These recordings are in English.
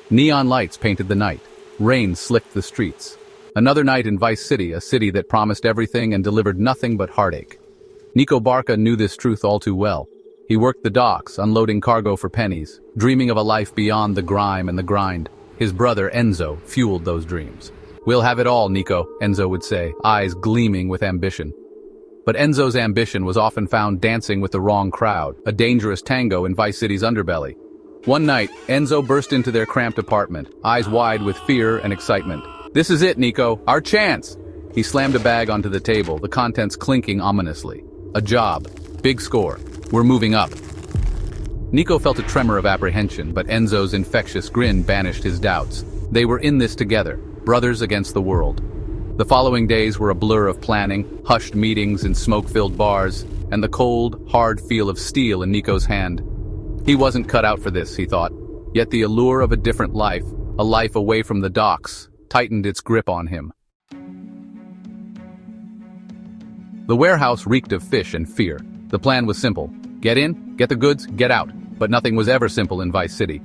Neon lights painted the night. Rain slicked the streets. Another night in Vice City, a city that promised everything and delivered nothing but heartache. Nico Barca knew this truth all too well. He worked the docks, unloading cargo for pennies, dreaming of a life beyond the grime and the grind. His brother, Enzo, fueled those dreams. "We'll have it all, Nico," Enzo would say, eyes gleaming with ambition. But Enzo's ambition was often found dancing with the wrong crowd, a dangerous tango in Vice City's underbelly. One night, Enzo burst into their cramped apartment, eyes wide with fear and excitement. "This is it, Nico, our chance!" He slammed a bag onto the table, the contents clinking ominously. "A job. Big score. We're moving up." Nico felt a tremor of apprehension, but Enzo's infectious grin banished his doubts. They were in this together, brothers against the world. The following days were a blur of planning, hushed meetings in smoke-filled bars, and the cold, hard feel of steel in Nico's hand. He wasn't cut out for this, he thought. Yet the allure of a different life, a life away from the docks, tightened its grip on him. The warehouse reeked of fish and fear. The plan was simple. Get in, get the goods, get out. But nothing was ever simple in Vice City.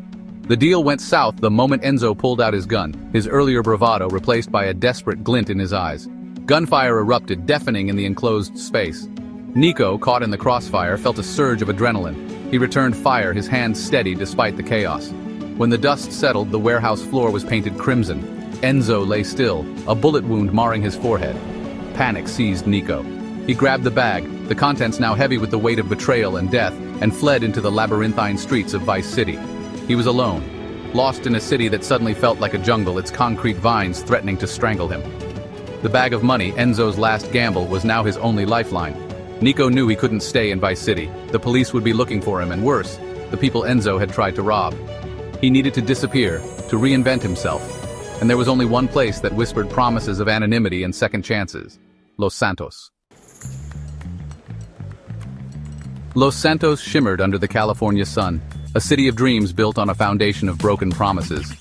The deal went south the moment Enzo pulled out his gun, his earlier bravado replaced by a desperate glint in his eyes. Gunfire erupted, deafening in the enclosed space. Nico, caught in the crossfire, felt a surge of adrenaline. He returned fire, his hands steady despite the chaos. When the dust settled, the warehouse floor was painted crimson. Enzo lay still, a bullet wound marring his forehead. Panic seized Nico. He grabbed the bag, the contents now heavy with the weight of betrayal and death, and fled into the labyrinthine streets of Vice City. He was alone, lost in a city that suddenly felt like a jungle, its concrete vines threatening to strangle him. The bag of money, Enzo's last gamble, was now his only lifeline. Nico knew he couldn't stay in Vice City. The police would be looking for him, and worse, the people Enzo had tried to rob. He needed to disappear, to reinvent himself. And there was only one place that whispered promises of anonymity and second chances: Los Santos. Los Santos shimmered under the California sun, a city of dreams built on a foundation of broken promises.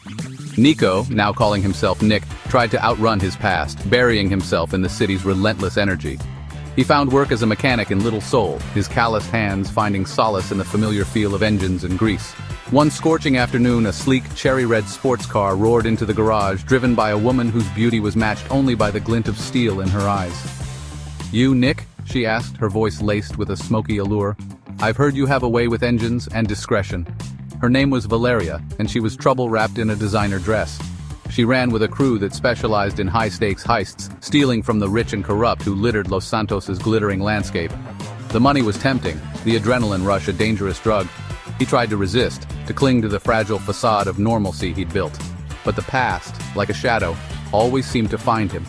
Nico, now calling himself Nick, tried to outrun his past, burying himself in the city's relentless energy. He found work as a mechanic in Little Seoul, his calloused hands finding solace in the familiar feel of engines and grease. One scorching afternoon, a sleek, cherry-red sports car roared into the garage, driven by a woman whose beauty was matched only by the glint of steel in her eyes. "You, Nick?" she asked, her voice laced with a smoky allure. "I've heard you have a way with engines and discretion." Her name was Valeria, and she was trouble wrapped in a designer dress. She ran with a crew that specialized in high-stakes heists, stealing from the rich and corrupt who littered Los Santos's glittering landscape. The money was tempting, the adrenaline rush a dangerous drug. He tried to resist, to cling to the fragile facade of normalcy he'd built. But the past, like a shadow, always seemed to find him.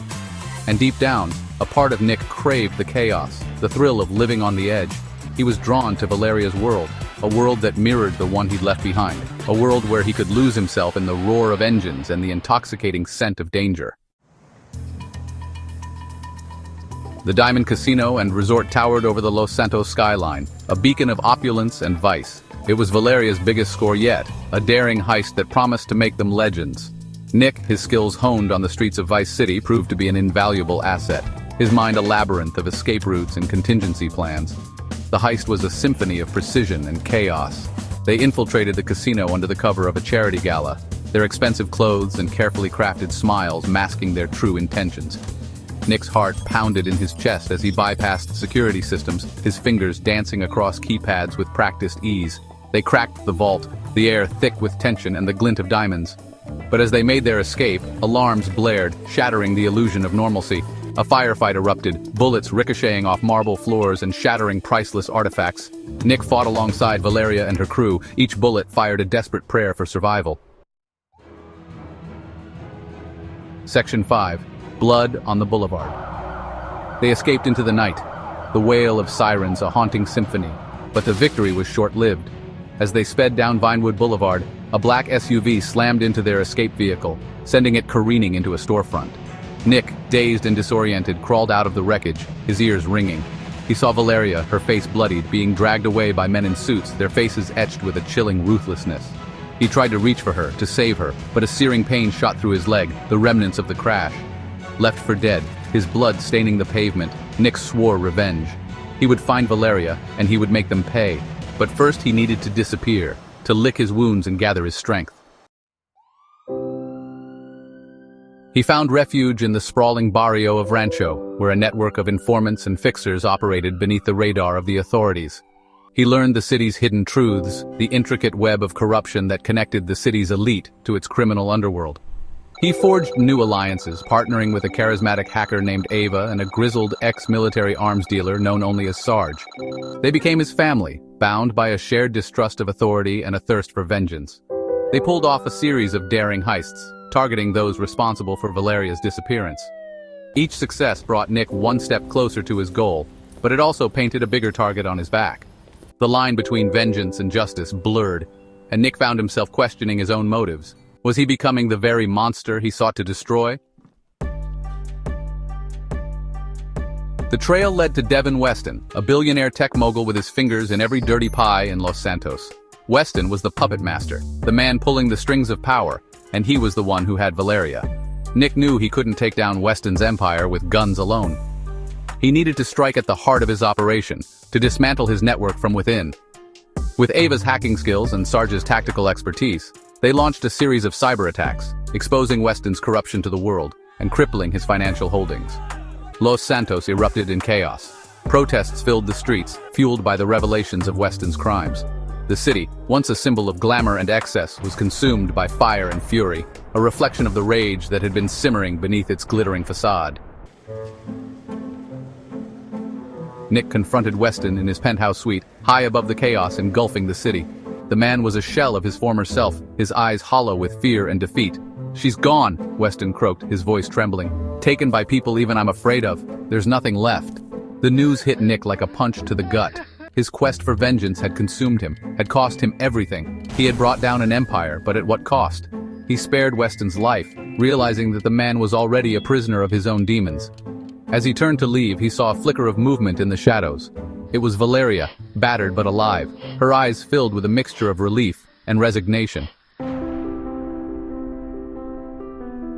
And deep down, a part of Nick craved the chaos, the thrill of living on the edge. He was drawn to Valeria's world, a world that mirrored the one he'd left behind, a world where he could lose himself in the roar of engines and the intoxicating scent of danger. The Diamond Casino and Resort towered over the Los Santos skyline, a beacon of opulence and vice. It was Valeria's biggest score yet, a daring heist that promised to make them legends. Nick, his skills honed on the streets of Vice City, proved to be an invaluable asset, his mind a labyrinth of escape routes and contingency plans. The heist was a symphony of precision and chaos. They infiltrated the casino under the cover of a charity gala, their expensive clothes and carefully crafted smiles masking their true intentions. Nick's heart pounded in his chest as he bypassed security systems, his fingers dancing across keypads with practiced ease. They cracked the vault, the air thick with tension and the glint of diamonds. But as they made their escape, alarms blared, shattering the illusion of normalcy. A firefight erupted, bullets ricocheting off marble floors and shattering priceless artifacts. Nick fought alongside Valeria and her crew, each bullet fired a desperate prayer for survival. Section 5. Blood on the Boulevard. They escaped into the night, the wail of sirens a haunting symphony, but the victory was short-lived. As they sped down Vinewood Boulevard, a black SUV slammed into their escape vehicle, sending it careening into a storefront. Nick, dazed and disoriented, crawled out of the wreckage, his ears ringing. He saw Valeria, her face bloodied, being dragged away by men in suits, their faces etched with a chilling ruthlessness. He tried to reach for her, to save her, but a searing pain shot through his leg, the remnants of the crash. Left for dead, his blood staining the pavement, Nick swore revenge. He would find Valeria, and he would make them pay. But first he needed to disappear, to lick his wounds and gather his strength. He found refuge in the sprawling barrio of Rancho, where a network of informants and fixers operated beneath the radar of the authorities. He learned the city's hidden truths, the intricate web of corruption that connected the city's elite to its criminal underworld. He forged new alliances, partnering with a charismatic hacker named Ava and a grizzled ex-military arms dealer known only as Sarge. They became his family, bound by a shared distrust of authority and a thirst for vengeance. They pulled off a series of daring heists, targeting those responsible for Valeria's disappearance. Each success brought Nick one step closer to his goal, but it also painted a bigger target on his back. The line between vengeance and justice blurred, and Nick found himself questioning his own motives. Was he becoming the very monster he sought to destroy? The trail led to Devin Weston, a billionaire tech mogul with his fingers in every dirty pie in Los Santos. Weston was the puppet master, the man pulling the strings of power, and he was the one who had Valeria. Nick knew he couldn't take down Weston's empire with guns alone. He needed to strike at the heart of his operation, to dismantle his network from within. With Ava's hacking skills and Sarge's tactical expertise, they launched a series of cyber attacks, exposing Weston's corruption to the world and crippling his financial holdings. Los Santos erupted in chaos. Protests filled the streets, fueled by the revelations of Weston's crimes. The city, once a symbol of glamour and excess, was consumed by fire and fury, a reflection of the rage that had been simmering beneath its glittering facade. Nick confronted Weston in his penthouse suite, high above the chaos engulfing the city. The man was a shell of his former self, his eyes hollow with fear and defeat. "She's gone," Weston croaked, his voice trembling. "Taken by people even I'm afraid of. There's nothing left." The news hit Nick like a punch to the gut. His quest for vengeance had consumed him, had cost him everything. He had brought down an empire, but at what cost? He spared Weston's life, realizing that the man was already a prisoner of his own demons. As he turned to leave, he saw a flicker of movement in the shadows. It was Valeria, battered but alive, her eyes filled with a mixture of relief and resignation.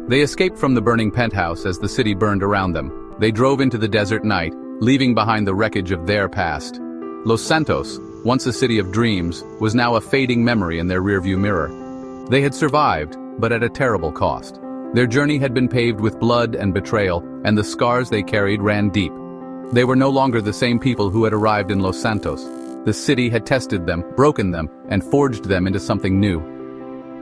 They escaped from the burning penthouse as the city burned around them. They drove into the desert night, leaving behind the wreckage of their past. Los Santos, once a city of dreams, was now a fading memory in their rearview mirror. They had survived, but at a terrible cost. Their journey had been paved with blood and betrayal, and the scars they carried ran deep. They were no longer the same people who had arrived in Los Santos. The city had tested them, broken them, and forged them into something new.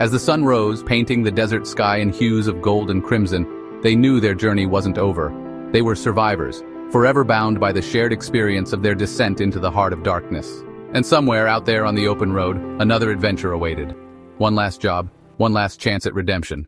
As the sun rose, painting the desert sky in hues of gold and crimson, they knew their journey wasn't over. They were survivors, forever bound by the shared experience of their descent into the heart of darkness. And somewhere out there on the open road, another adventure awaited. One last job, one last chance at redemption.